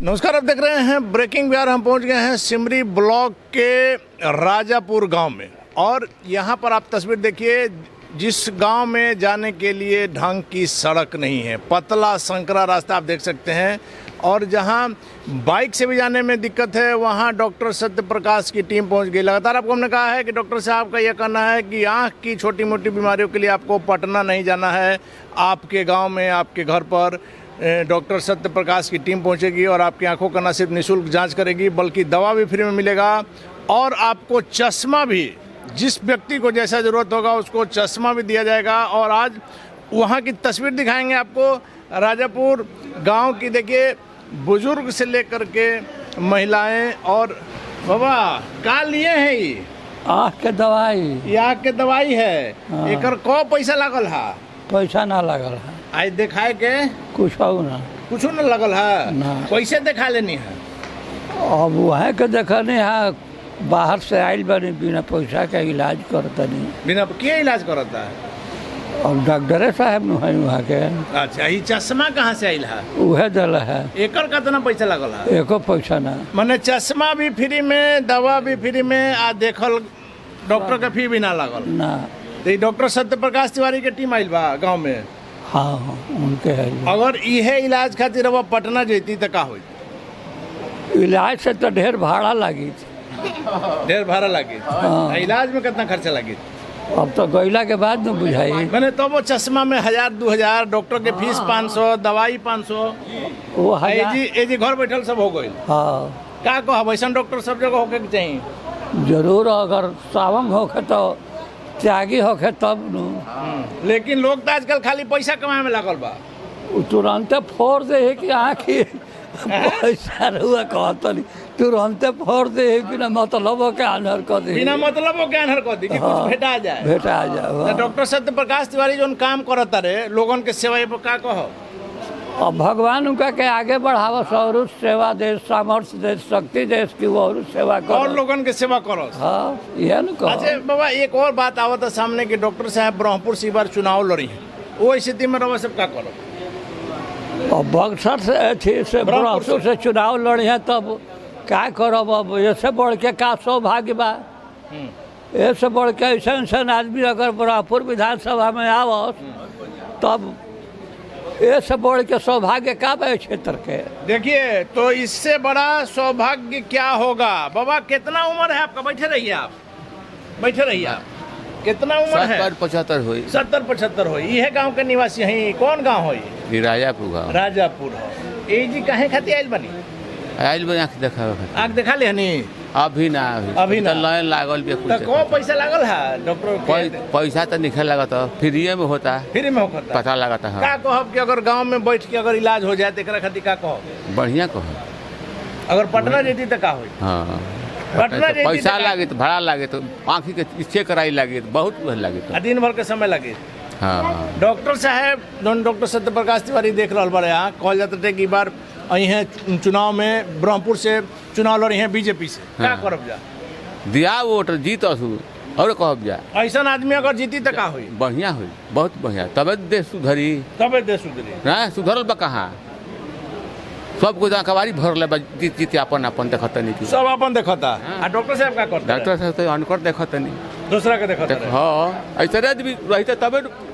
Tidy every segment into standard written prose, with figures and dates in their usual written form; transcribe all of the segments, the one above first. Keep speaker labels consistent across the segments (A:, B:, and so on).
A: नमस्कार, आप देख रहे हैं ब्रेकिंग बिहार। हम पहुंच गए हैं सिमरी ब्लॉक के राजापुर गांव में और यहां पर आप तस्वीर देखिए। जिस गांव में जाने के लिए ढंग की सड़क नहीं है, पतला संकरा रास्ता आप देख सकते हैं, और जहां बाइक से भी जाने में दिक्कत है वहां डॉक्टर सत्य प्रकाश की टीम पहुंच गई। लगातार आपको हमने कहा है कि डॉक्टर साहब का यह कहना है कि आँख की छोटी मोटी बीमारियों के लिए आपको पटना नहीं जाना है, आपके गाँव में आपके घर पर डॉक्टर सत्य प्रकाश की टीम पहुंचेगी और आपकी आंखों का न सिर्फ निःशुल्क जांच करेगी बल्कि दवा भी फ्री में मिलेगा और आपको चश्मा भी, जिस व्यक्ति को जैसा ज़रूरत होगा उसको चश्मा भी दिया जाएगा। और आज वहां की तस्वीर दिखाएंगे आपको राजापुर गांव की। देखिए, बुजुर्ग से लेकर के महिलाएं। और बाबा का लिए हैं ये
B: आँख के दवाई?
A: ये आँख के दवाई है।
B: हाँ।
A: एकर को पैसा लगल है?
B: पैसा ना लगल है,
A: आज दिखाए के
B: कुछ हो ना।
A: कुछ न लगल है
B: ना।
A: कैसे दिखा लेनी है?
B: अब वहाँ के देखने है, बाहर से आयल बनी, बिना पैसा के इलाज करतनी।
A: बिना के इलाज करता है?
B: अब डॉक्टरे साहब न है वहाँ के।
A: अच्छा, ये चश्मा कहाँ से आयल है?
B: उहे दल है।
A: एकर कितना पैसा लगल है?
B: एको पैसा ना।
A: माने चश्मा भी फ्री में, दवा भी फ्री में, आ देखल डॉक्टर का फी भी ना लगल
B: ना।
A: तो ये डॉक्टर सत्य प्रकाश तिवारी के टीम आयल बा गाँव में।
B: हाँ, उनके है।
A: अगर इहे इलाज खातिर अब पटना जैती तो का होई?
B: इलाज से तो ढेर भाड़ा लगी।
A: ढेर भाड़ा लगी।
B: हाँ।
A: इलाज में कितना खर्चा लगी?
B: अब तो गैला के बाद न बुझाई।
A: मैंने तो वो चश्मा में 1000-2000, डॉक्टर के फीस 500, दवाई 500।
B: वो हजार।
A: एजी घर बैठल सब हो गई।
B: हाँ,
A: का कहो, वैसा डॉक्टर सब जगह होके के चाहिए।
B: जरूर। अगर सावंग होके तो त्यागी होके तब न।
A: लेकिन लोग तो आजकल खाली पैसा कमाए में लगल बा।
B: तुरंते फोड़ दे है कि आँखी पैसा रुआ कहता नहीं, तुरंते फोड़ दे है बिना मतलब के आनर कर दे।
A: बिना मतलब के आनर कर दी कि
B: हाँ,
A: कुछ भेटा जाए।
B: भेटा जाए।
A: तो डॉक्टर सत्य प्रकाश तिवारी जो काम करता रहे लोगन के सेवा, ये पर का कहो?
B: और भगवान उनका के आगे बढ़ावा, और सेवा दे, सामर्थ्य दे, शक्ति दे कि वो और सेवा करो,
A: और लोगन के सेवा करो।
B: हाँ, यह न कहो।
A: अच्छा बाबा, एक और बात आवत है सामने कि डॉक्टर साहब ब्रह्मपुर से बार चुनाव लड़ी है, वो स्थिति में रवा सब का करो?
B: और बक्सर से ब्रह्मपुर से चुनाव लड़े हैं तब क्या करब? अब ऐसे बढ़ के का सौभाग्य बा? ऐसे बढ़ के ऐसा आदमी अगर ब्रह्मपुर विधानसभा में आवस तब ऐसे बढ़ के सौभाग्य का बा क्षेत्र के? देखिए,
A: तो इससे बड़ा सौभाग्य क्या होगा? बाबा कितना उम्र है आपका? बैठे रहिए आप, बैठे रहिए आप। कितना उम्र है?
C: 70-75 हुई।
A: 70-75 हो। यह गांव के निवासी हैं? कौन गांव हो?
C: ये राजापुर गाँव।
A: राजापुर हो। ए जी काहे खातिर आयल बनी?
C: आयल बनी आँख दिखावे खातिर।
A: आँख दिखा ले हनी?
C: अभी ना।
A: अभी ना।
C: तो लाइन लागल भी
A: तो कौन पैसा लागल है डॉक्टर के?
C: पैसा तो निकल लगा था, फ्री में होता,
A: फ्री में होता,
C: पता लगा था।
A: का कहब कि अगर गांव में बैठ के अगर इलाज हो जाए तो एकरा खातिर का कहब?
C: बढ़िया कहो।
A: अगर पटना जेती तो का होई?
C: हाँ,
A: पटना जेती
C: पैसा
A: तो
C: लागे तो भाड़ा लागे तो आँखी के चेक कराई लागे तो बहुत लागे तो।
A: दिन भर के समय लगे।
C: हाँ,
A: डॉक्टर साहब डॉक्टर सत्य प्रकाश तिवारी देख रहा बड़े यहाँ कहल जाते थे कि बार आई हैं चुनाव में, ब्रह्मपुर से चुनाव लड़ी हैं बीजेपी से। क्या
C: हाँ।
A: करब जा?
C: दिया वोट जीत असू और कहब जा।
A: ऐसा आदमी अगर जीती तो का हुई?
C: बढ़िया हुई, बहुत बढ़िया। तबे देश सुधरी
A: तबे देश सुधरी
C: ना। सुधरल बा कहाँ? सब कुछ कबारी भरल बा, जीत जीत अपन अपन देखता नहीं।
A: सब अपन देखता। आ डॉक्टर साहब का करता?
C: डॉक्टर साहब तो अनकर देखता नहीं,
A: दूसरा के देखता रहे।
C: हाँ, ऐसा आदमी रहते तबे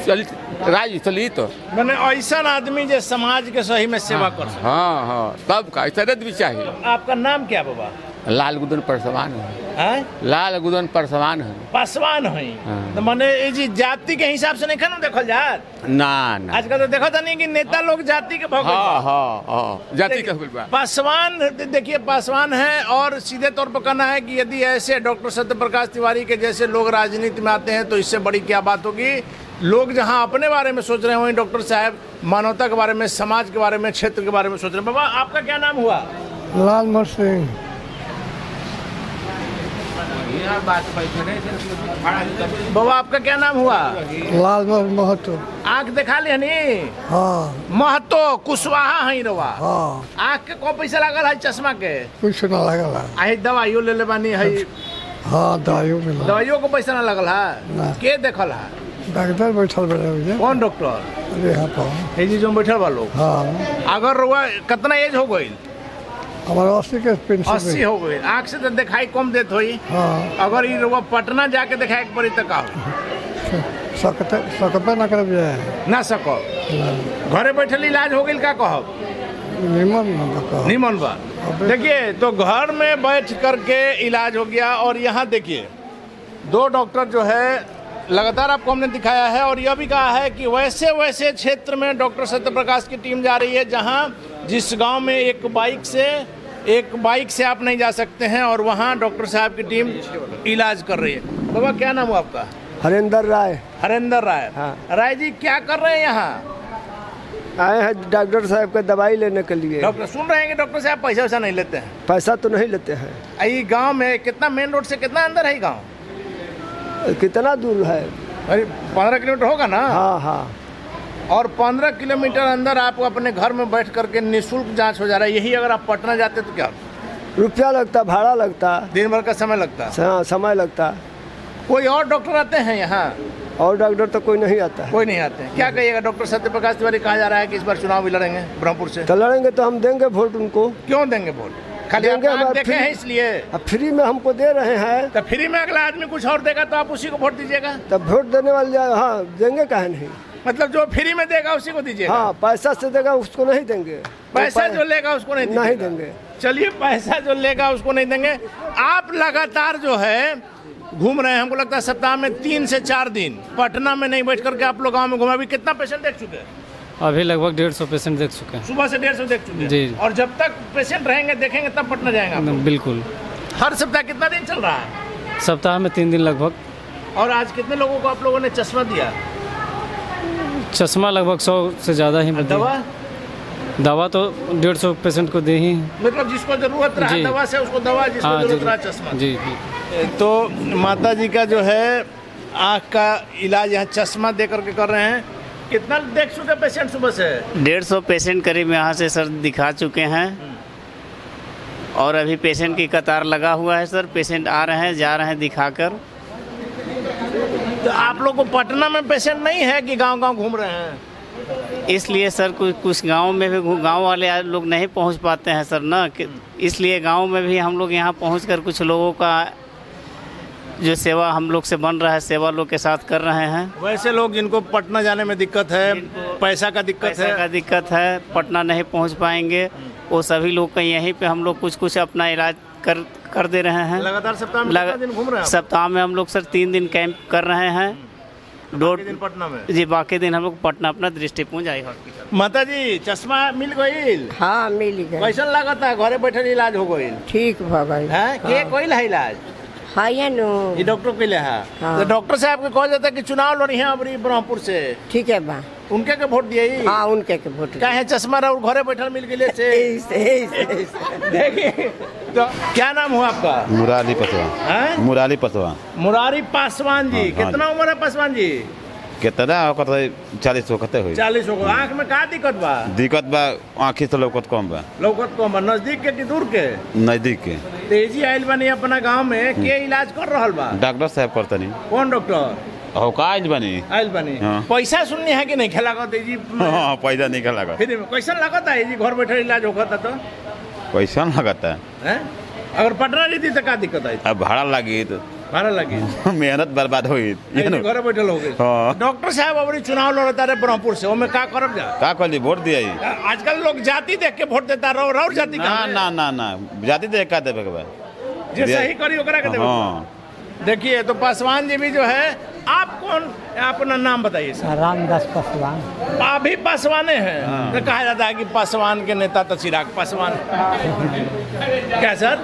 C: राज चली। तो
A: मैंने ऐसा आदमी जो समाज के सही में सेवा कर सके।
C: हाँ हाँ, तब का ऐसा आदमी चाहिए।
A: आपका नाम क्या बाबा?
C: लाल गुदन परसवान है। लाल गुदन परसवान है।
A: पासवान है।
C: हाँ।
A: तो मैंने ये जी जाति के हिसाब से नहीं खाना देखल जात?
C: ना ना,
A: आजकल तो देखा था नहीं कि नेता लोग जाति के भगत।
C: हाँ हाँ हाँ, जाति का
A: पासवान। देखिए, पासवान है और सीधे तौर पर कहना है कि यदि ऐसे डॉक्टर सत्य प्रकाश तिवारी के जैसे लोग राजनीति में आते हैं तो इससे बड़ी क्या बात होगी। लोग जहां अपने बारे में सोच रहे हैं वहीं डॉक्टर साहब मानवता के बारे में, समाज के बारे में, क्षेत्र के बारे में सोच रहे हैं। बाबा, आपका क्या नाम हुआ?
B: लाल सिंह।
A: बाबा, आपका क्या नाम हुआ?
B: लाल महतो।
A: आँख दिखा ले हनी?
B: हाँ,
A: महतो कुशवाहा है रवा।
B: हाँ,
A: आँख के को पैसा लागल है चश्मा के?
B: कुछ ना लगल है।
A: आई दवाइयो ले ले बानी है?
B: हाँ, दवाइयों मिला।
A: दवाइयों को पैसा ना लगल है?
B: ना।
A: के देखल है?
D: डॉक्टर बैठल बड़े हुए
A: कौन डॉक्टर?
D: अरे यहाँ पर
A: ये जी जो बैठल बा लोग।
D: हाँ
A: अगर हुआ कितना एज हो गई?
D: हमारा 80 के पेंशन
A: 80 हो गई। आँख से तो दिखाई कम देत होई।
D: हाँ
A: अगर ये रुआ पटना जाके दिखाए के पड़ी तो का हो?
D: सकते न कर
A: ना सको। घरे बैठल इलाज हो गई का कहब?
D: निमन न
A: निमन बा। देखिए तो घर में बैठ करके इलाज हो गया। और यहाँ देखिए 2 डॉक्टर जो है लगातार आपको हमने दिखाया है। और यह भी कहा है कि वैसे वैसे क्षेत्र में डॉक्टर सत्यप्रकाश की टीम जा रही है जहाँ जिस गांव में एक बाइक से आप नहीं जा सकते हैं और वहाँ डॉक्टर साहब की टीम इलाज कर रही है। बाबा क्या नाम हुआ आपका?
D: हरेंद्र राय
A: हरेंद्र राय।
D: हाँ।
A: राय जी क्या कर रहे हैं यहाँ?
D: आए हैं डॉक्टर साहब का दवाई लेने के लिए।
A: डॉक्टर सुन रहे हैं कि डॉक्टर साहब पैसा वैसा नहीं लेते हैं?
D: पैसा तो नहीं लेते हैं।
A: ये गांव में कितना मेन रोड से कितना अंदर है गांव?
D: कितना दूर है?
A: अरे 15 किलोमीटर होगा ना?
D: हाँ हाँ।
A: और 15 किलोमीटर अंदर आप अपने घर में बैठ करके निःशुल्क जांच हो जा रहा है। यही अगर आप पटना जाते तो क्या
D: रुपया लगता, भाड़ा लगता,
A: दिन भर का समय लगता?
D: हाँ समय लगता।
A: कोई और डॉक्टर आते हैं यहाँ?
D: और डॉक्टर तो कोई नहीं आता है।
A: कोई नहीं आते। क्या कहिएगा? डॉक्टर सत्यप्रकाश तिवारी कहा जा रहा है कि इस बार चुनाव भी लड़ेंगे ब्रह्मपुर से।
D: तो लड़ेंगे तो हम देंगे वोट उनको।
A: क्यों देंगे वोट? खाली
D: देंगे,
A: आप
D: हमारा
A: देखे
D: फ्री-
A: हैं इसलिए?
D: अब फ्री में हमको दे रहे हैं
A: तो फ्री में अगला आदमी कुछ और देगा तो आप उसी को वोट दीजिएगा?
D: तब वोट देने वाले हाँ देंगे काहे नहीं।
A: मतलब जो फ्री में देगा उसी को दीजिएगा?
D: हाँ पैसा से देगा उसको नहीं देंगे।
A: पैसा जो लेगा उसको नहीं
D: नहीं
A: दीजिएगा?
D: देंगे।
A: चलिए पैसा जो लेगा उसको नहीं देंगे। आप लगातार जो है घूम रहे हैं। हमको लगता है सप्ताह में 3 से 4 दिन पटना में नहीं बैठ करके आप लोग गाँव में घूमे। अभी कितना पेशेंट देख चुके हैं?
E: अभी लगभग 150 पेशेंट देख चुके हैं।
A: सुबह से 150 देख चुके हैं?
E: जी।
A: और जब तक पेशेंट रहेंगे देखेंगे तब पटना जाएंगे आप लोग?
E: बिल्कुल।
A: हर सप्ताह कितना दिन चल रहा है?
E: सप्ताह में 3 दिन लगभग।
A: और आज कितने लोगों को आप लोगों ने चश्मा दिया?
E: चश्मा लगभग 100 से ज़्यादा ही दिया।
A: दवा?
E: दवा तो 150 पेशेंट को दे ही।
A: मतलब जिसको जरूरत रहा
E: जी।
A: दवा से उसको दवा, जिसको
E: हाँ
A: जरूरत
E: जी
A: रहा चश्मा।
E: जी जी।
A: तो माता जी का जो है आँख का इलाज यहाँ चश्मा दे करके कर रहे हैं। कितना देख चुके पेशेंट सुबह से?
F: 150 पेशेंट करीब यहाँ से सर दिखा चुके हैं। और अभी पेशेंट की कतार लगा हुआ है सर। पेशेंट आ रहे हैं जा रहे हैं दिखाकर।
A: तो आप लोग को पटना में पेशेंट नहीं है कि गांव-गांव घूम रहे हैं?
F: इसलिए सर कुछ गांव में भी गांव वाले लोग नहीं पहुंच पाते हैं सर ना, इसलिए गांव में भी हम लोग यहाँ पहुंचकर कुछ लोगों का जो सेवा हम लोग से बन रहा है सेवा लोग के साथ कर रहे हैं।
A: वैसे लोग जिनको पटना जाने में दिक्कत है, पैसा का दिक्कत है,
F: पटना नहीं पहुँच पाएंगे, वो सभी लोग का यहीं पे हम लोग कुछ अपना इलाज कर दे रहे हैं।
A: लगातार सप्ताह में कितना दिन घूम रहे हैं?
F: सप्ताह में हम लोग सर 3 दिन कैंप कर रहे हैं।
A: बाकी दिन पटना में?
F: जी बाकी दिन हम लोग पटना अपना दृष्टिपुंज आई हॉस्पिटल।
A: माता जी चश्मा मिल गई?
G: हाँ मिल गए।
A: कैसन लागता है? घरे बैठे इलाज हो गई?
G: ठीक भ गई
A: है के कोई है इलाज?
G: हाँ ये नो
A: ये डॉक्टर के लिए है।
G: हाँ।
A: तो डॉक्टर साहब के कहा जाता है कि चुनाव लड़ी है अबरी ब्रह्मपुर से,
G: ठीक है बा।
A: उनके के वोट दिए?
G: हाँ उनके के वोट
A: क्या है चश्मा रहा घरे बैठल मिल गए से? देखिए तो क्या नाम हुआ आपका?
H: मुरारी पासवान।
A: हैं?
H: मुरारी पासवान।
A: मुरारी पासवान जी।
H: हाँ,
A: कितना उम्र है पासवान जी?
H: कितना होकर 40 होते हुई
A: 40 हो गए। आँख में का दिक्कत बा?
H: दिक्कत बा आँखी से लौकत कम बा।
A: लौकत कम बा। नजदीक के कि दूर के?
H: नजदीक के।
A: तेजी आयल बनी अपना गांव में के इलाज कर रहल बा?
H: डॉक्टर साहब करतनी।
A: कौन डॉक्टर?
H: हो का आइल बनी?
A: आयल बनी।
H: हाँ।
A: पैसा सुननी है कि नहीं खेला का तेजी?
H: हाँ पैसा निकल लगा।
A: फ्री में कैसा लगता है जी? घर बैठे इलाज होता तो
H: पैसा लगता है।
A: हैं? अगर पटना नहीं थी तो क्या दिक्कत आई?
H: अब भाड़ा लगी तो
A: भाड़ा लगी।
H: मेहनत बर्बाद हुई।
A: घरे बैठल हो गए।
H: हाँ।
A: डॉक्टर साहब अबरी चुनाव लड़ता रहे ब्रह्मपुर से, ओमे का करब जा?
H: का कहली वोट दिया?
A: आजकल लोग जाति देख के वोट देता रहो जाति
H: ना
A: का
H: ना ना ना जाति देख का देवे के बा।
A: जे सही करी ओकरा के देबे।
H: हाँ।
A: देखिए तो पासवान जी भी जो है, आप कौन, अपना नाम बताइए सर।
B: रामदास पासवान।
A: अभी पासवाने हैं तो कहा जाता है कि पासवान के नेता तो चिराग पासवान। क्या सर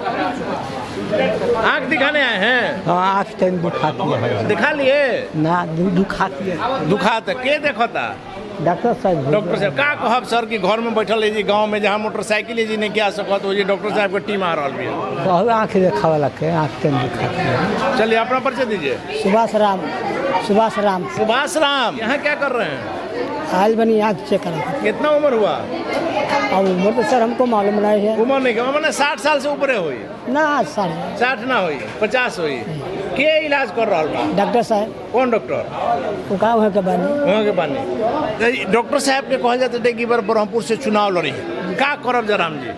A: आँख दिखाने आए हैं?
B: हाँ आँख टाइम दिखाती है।
A: दिखा लिए?
B: ना दुखाती है।
A: दुखाता के देखता?
B: डॉक्टर साहब।
A: डॉक्टर साहब का कहब सर कि घर में बैठल है जी गांव में जहाँ मोटरसाइकिल जी नहीं क्या सकत हो जी, डॉक्टर साहब की टीम आ रहा है।
B: बहुत आँख देखा वाला के आँख टाइम दिखाती है।
A: चलिए अपना परिचय दीजिए।
B: सुभाष राम। सुभाष राम।
A: सुभाष राम यहाँ क्या कर रहे हैं?
B: आयल बनी आँख चेक करा।
A: कितना उम्र हुआ?
B: अब उम्र तो सर हमको मालूम नहीं है।
A: उम्र नहीं, मैंने 60 साल से ऊपर हुई
B: ना 60
A: 60 ना हुई 50 हुई। के इलाज कर रहा बा?
I: डॉक्टर साहब
A: कौन डॉक्टर?
I: वो काम है के बानी
A: वहाँ के बानी तो डॉक्टर साहब के कहल जाते थे कि बार ब्रह्मपुर से चुनाव लड़ी का करब जराम जी?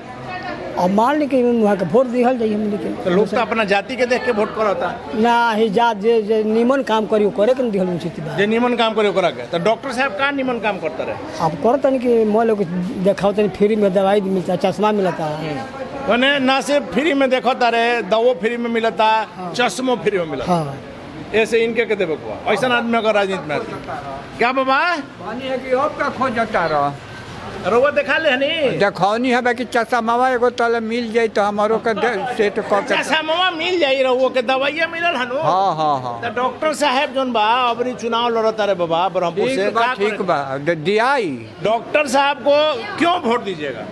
I: और मान ली कि वहाँ के वोट दिहल जाइए हमने के
A: तो लोग तो अपना जाति के देख के वोट करता
I: ना ही जात जे निमन काम करियो करे के न दिहल उचित बा।
A: जे निमन काम करे ओकरा के तो डॉक्टर साहब का निमन काम करता रहे?
I: अब करत नहीं कि मान लो कि देखाओ तनी फ्री में दवाई मिलता है, चश्मा मिलता है।
A: मैंने ना सिर्फ फ्री में देखता रहे, दवो फ्री में मिलता, चश्मो फ्री में मिलता।
I: हाँ
A: ऐसे इनके के देवे को ऐसा आदमी अगर राजनीति में आती। क्या बाबा
J: पानी है कि अब का खोजता रह
A: रोवा देखा ले हनी
J: देखौनी है कि चश्मा एगो तले मिल जाए तो हमारो के सेट क के
A: चश्मा मिल जाई रहुओ के दवाइया मिलल हनु।
J: हाँ हाँ हाँ
A: तो डॉक्टर साहब जोन बा अबरी चुनाव लड़ता रहे बाबा ब्रह्मपुर से
J: ठीक बा
A: का
J: ठीक
A: करे?
J: बा दियाई
A: डॉक्टर साहब को क्यों वोट दीजिएगा?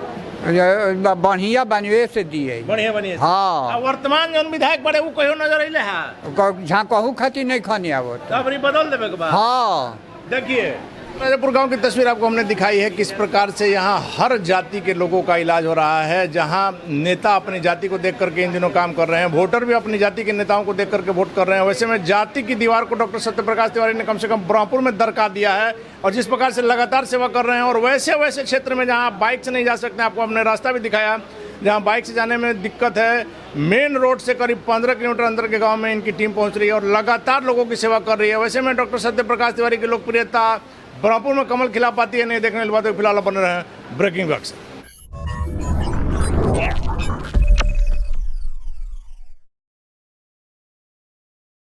J: बढ़िया बनवे से दिए
A: बढ़िया बनिए।
J: हाँ।
A: अब वर्तमान जोन विधायक बड़े वो कहियो नजर अइले है
J: झाँकहू खातिर नहीं खानी आवत
A: तो अबरी बदल देवे के बाद।
J: हाँ
A: देखिए राजापुर गांव की तस्वीर आपको हमने दिखाई है किस प्रकार से यहाँ हर जाति के लोगों का इलाज हो रहा है, जहाँ नेता अपनी जाति को देख करके इन दिनों काम कर रहे हैं, वोटर भी अपनी जाति के नेताओं को देख करके वोट कर रहे हैं। वैसे में जाति की दीवार को डॉक्टर सत्यप्रकाश तिवारी ने कम से कम ब्रह्मपुर में दरका दिया है और जिस प्रकार से लगातार सेवा कर रहे हैं और वैसे वैसे क्षेत्र में जहाँ बाइक से नहीं जा सकते, आपको हमने रास्ता भी दिखाया जहाँ बाइक से जाने में दिक्कत है, मेन रोड से करीब 15 किलोमीटर अंदर के गांव में इनकी टीम पहुंच रही है और लगातार लोगों की सेवा कर रही है। वैसे में डॉक्टर सत्यप्रकाश तिवारी की लोकप्रियता ब्रह्मपुर में कमल खिला पाती है नहीं देखने वाली बात। फिलहाल बन रहे हैं ब्रेकिंग वर्क्स।